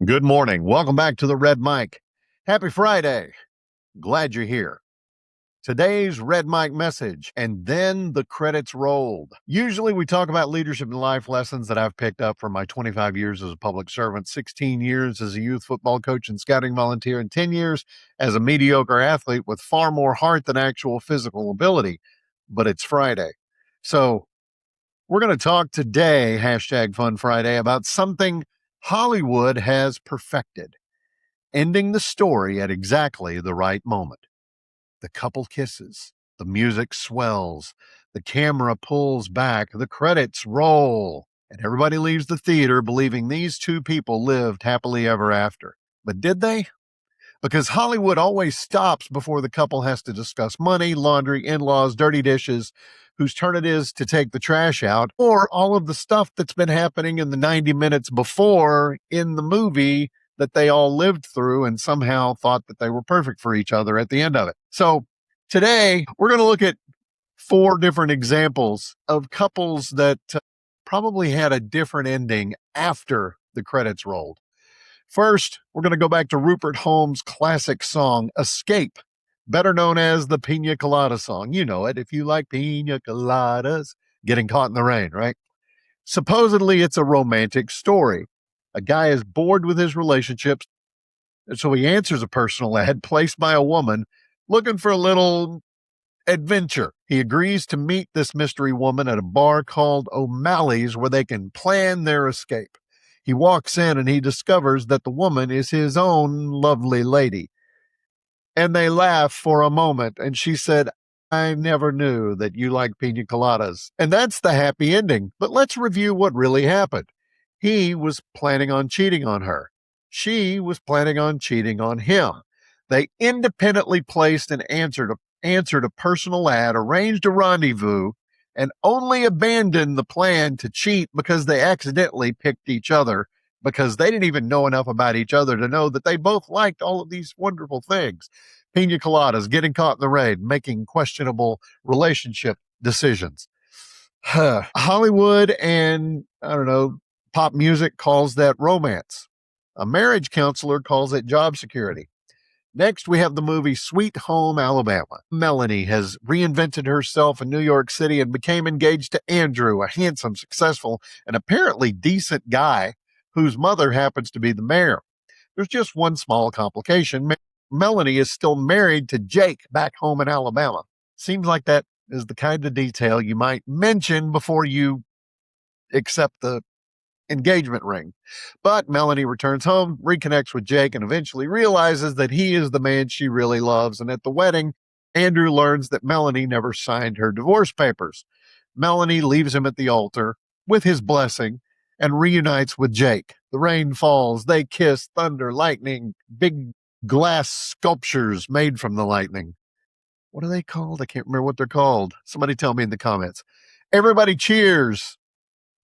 Good morning. Welcome back to the Red Mic. Happy Friday. Glad you're here. Today's Red Mic message, and then the credits rolled. Usually we talk about leadership and life lessons that I've picked up from my 25 years as a public servant, 16 years as a youth football coach and scouting volunteer, and 10 years as a mediocre athlete with far more heart than actual physical ability. But it's Friday. So we're going to talk today, hashtag Fun Friday, about something Hollywood has perfected, ending the story at exactly the right moment. The couple kisses, the music swells, the camera pulls back, the credits roll, and everybody leaves the theater believing these two people lived happily ever after. But did they? Because Hollywood always stops before the couple has to discuss money, laundry, in-laws, dirty dishes, whose turn it is to take the trash out, or all of the stuff that's been happening in the 90 minutes before in the movie that they all lived through and somehow thought that they were perfect for each other at the end of it. So today we're going to look at 4 different examples of couples that probably had a different ending after the credits rolled. First, we're going to go back to Rupert Holmes' classic song, Escape, better known as the Pina Colada song. You know it, if you like pina coladas, getting caught in the rain, right? Supposedly, it's a romantic story. A guy is bored with his relationships, so he answers a personal ad placed by a woman looking for a little adventure. He agrees to meet this mystery woman at a bar called O'Malley's where they can plan their escape. He walks in and he discovers that the woman is his own lovely lady. And they laugh for a moment, and she said, I never knew that you like pina coladas. And that's the happy ending. But let's review what really happened. He was planning on cheating on her. She was planning on cheating on him. They independently placed and answered a personal ad, arranged a rendezvous, and only abandoned the plan to cheat because they accidentally picked each other, because they didn't even know enough about each other to know that they both liked all of these wonderful things. Pina coladas, getting caught in the rain, making questionable relationship decisions. Hollywood and, I don't know, pop music calls that romance. A marriage counselor calls it job security. Next, we have the movie Sweet Home Alabama. Melanie has reinvented herself in New York City and became engaged to Andrew, a handsome, successful, and apparently decent guy whose mother happens to be the mayor. There's just one small complication. Melanie is still married to Jake back home in Alabama. Seems like that is the kind of detail you might mention before you accept the engagement ring. But Melanie returns home, reconnects with Jake, and eventually realizes that he is the man she really loves. And at the wedding, Andrew learns that Melanie never signed her divorce papers. Melanie leaves him at the altar with his blessing and reunites with Jake. The rain falls, they kiss, thunder, lightning, big glass sculptures made from the lightning. What are they called? I can't remember what they're called. Somebody tell me in the comments. Everybody cheers.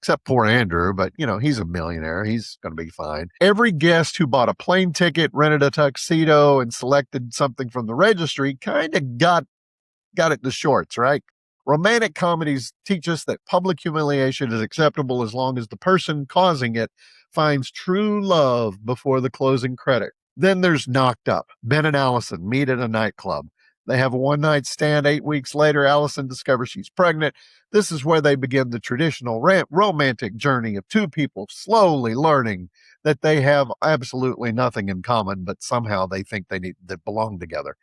Except poor Andrew, but he's a millionaire. He's going to be fine. Every guest who bought a plane ticket, rented a tuxedo, and selected something from the registry kind of got it the shorts, right? Romantic comedies teach us that public humiliation is acceptable as long as the person causing it finds true love before the closing credit. Then there's Knocked Up. Ben and Allison meet at a nightclub. They have a one-night stand. 8 weeks later, Allison discovers she's pregnant. This is where they begin the traditional romantic journey of two people slowly learning that they have absolutely nothing in common, but somehow they think they belong together.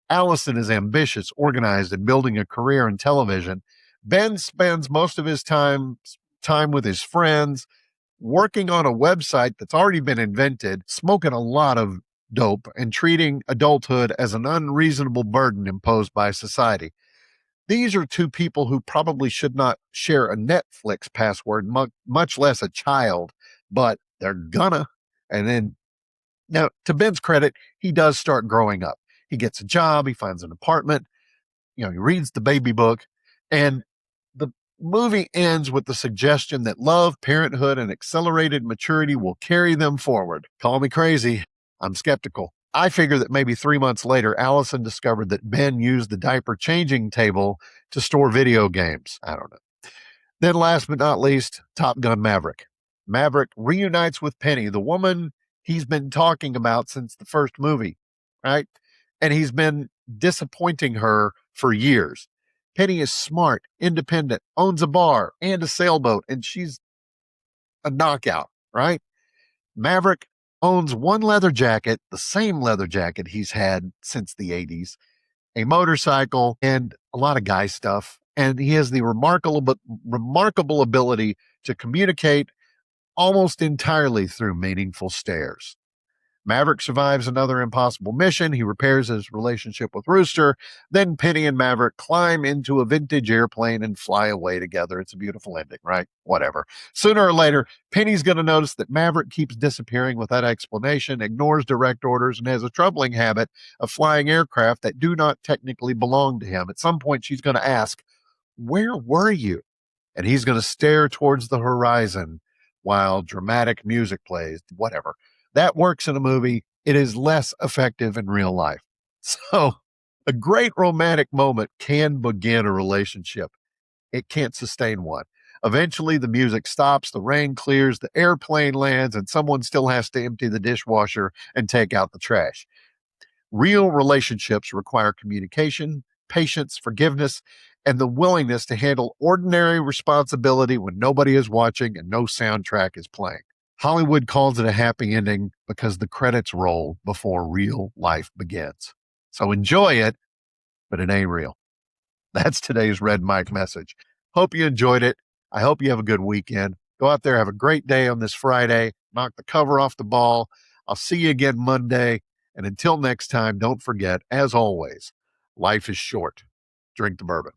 Allison is ambitious, organized, and building a career in television. Ben spends most of his time with his friends, working on a website that's already been invented, smoking a lot of dope, and treating adulthood as an unreasonable burden imposed by society. These are two people who probably should not share a Netflix password, much less a child, but they're gonna. And then, now, to Ben's credit, he does start growing up. He gets a job, he finds an apartment, he reads the baby book, and the movie ends with the suggestion that love, parenthood, and accelerated maturity will carry them forward. Call me crazy. I'm skeptical. I figure that maybe 3 months later, Allison discovered that Ben used the diaper changing table to store video games. I don't know. Then last but not least, Top Gun Maverick. Maverick reunites with Penny, the woman he's been talking about since the first movie, right? And he's been disappointing her for years. Penny is smart, independent, owns a bar and a sailboat, and she's a knockout, right? Maverick owns one leather jacket, the same leather jacket he's had since the 80s, a motorcycle, and a lot of guy stuff. And he has the remarkable ability to communicate almost entirely through meaningful stares. Maverick survives another impossible mission. He repairs his relationship with Rooster. Then Penny and Maverick climb into a vintage airplane and fly away together. It's a beautiful ending, right? Whatever. Sooner or later, Penny's going to notice that Maverick keeps disappearing without explanation, ignores direct orders, and has a troubling habit of flying aircraft that do not technically belong to him. At some point, she's going to ask, "Where were you?" And he's going to stare towards the horizon while dramatic music plays, whatever. That works in a movie. It is less effective in real life. So, a great romantic moment can begin a relationship. It can't sustain one. Eventually, the music stops, the rain clears, the airplane lands, and someone still has to empty the dishwasher and take out the trash. Real relationships require communication, patience, forgiveness, and the willingness to handle ordinary responsibility when nobody is watching and no soundtrack is playing. Hollywood calls it a happy ending because the credits roll before real life begins. So enjoy it, but it ain't real. That's today's Red Mike message. Hope you enjoyed it. I hope you have a good weekend. Go out there, have a great day on this Friday. Knock the cover off the ball. I'll see you again Monday. And until next time, don't forget, as always, life is short. Drink the bourbon.